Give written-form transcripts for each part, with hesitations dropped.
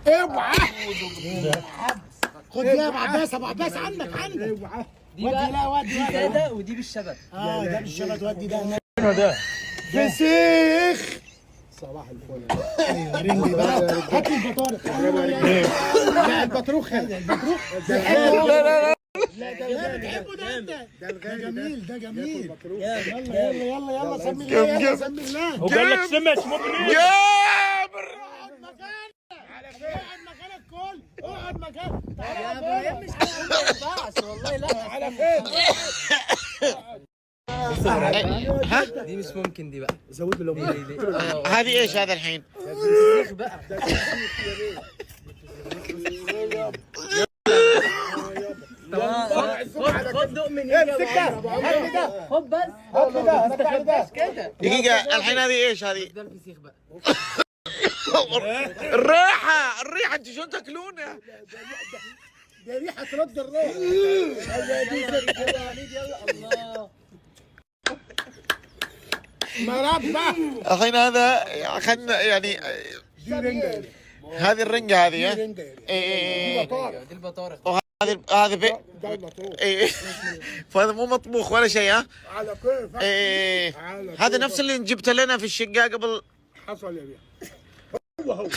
اوعى خد يا ابو عباس، ابو عباس عندك اوعى ودي لا ودي ده ودي بالشبك. ده بالشبك، ودي ده هناك. ده فسيخ. صباح الفل. ايوه رنجي بقى، هات لي البطارخ. لا البطروخ، هذا البطروخ. لا لا ده بتحبه ده انت. ده الغالي، ده جميل، ده جميل. يلا يلا يلا يلا يلا، سمي الله، يلا سمي الله. هو قال لك سمك مو بنين. اقعد مكانك، اقعد مكانك، كل اقعد مكانك. يا ابراهيم مش ما ينفعش والله. لا على فين؟ ها؟ دي مش ممكن دي بقى. زود له هذه ايش هذا الحين؟ فسيخ بقى. خد دق من امسك ده، هات لي ده، خد بس. هات لي ده، انا بتاع ده كده. دقيقة الحين هذه ايش هذه؟ ده الفسيخ بقى. الريحة انتوا شلون تاكلونه؟ ده ريحه ترد الروح. الله. مربى. الحين هذا خلنا يعني دي رنجه، هذه الرنجة هذه دي ها؟ رنجه. ايه دي البطارخ. هذا ده المطروح. ايه فهذا مو مطبوخ ولا شيء ها؟ على كيفك. ايه على هذا كيفك. نفس اللي جبته لنا في الشقة قبل. حصل يا بيه. هو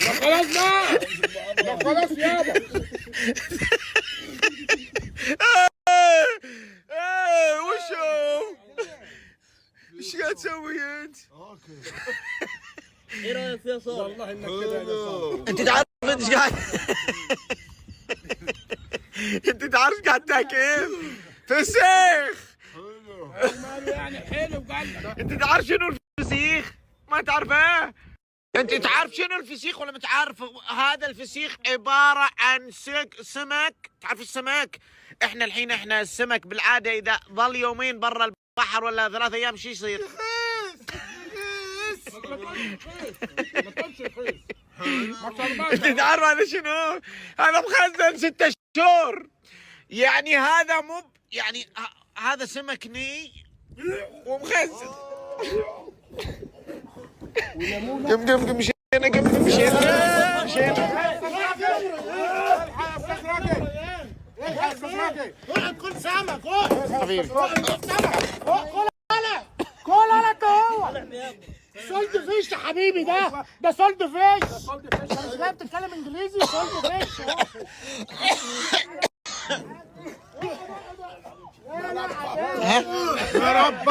ما خلاص بقى، ما خلاص يابا. وشو؟ ايش قاعد تسوي انت؟ ايه رايك فيها صار؟ والله انك كده يا صاحبي. انت تعرف انت ايش قاعد انت تعرف ايش قاعد تاكل؟ فسيخ. يعني حلو قال. انت تعرف شنو الفسيخ؟ ما تعرفه؟ انت تعرف شنو الفسيخ ولا ما تعرف؟ هذا الفسيخ عبارة عن سمك. تعرف السمك؟ احنا الحين السمك بالعادة اذا ظل يومين برا البحر ولا 3 ايام شو يصير؟ انت تعرف هذا شنو؟ هذا مخزن 6 شهور. يعني هذا مو يعني هذا سمك ني ومخزن. قم مشينا. اقعد كل سمك، اقعد حبيبي كل سمك، كل انا هو سولد فيش يا حبيبي. ده سولد فيش. انت مش جاي بتتكلم انجليزي؟ سولد فيش. ها؟ يا رب.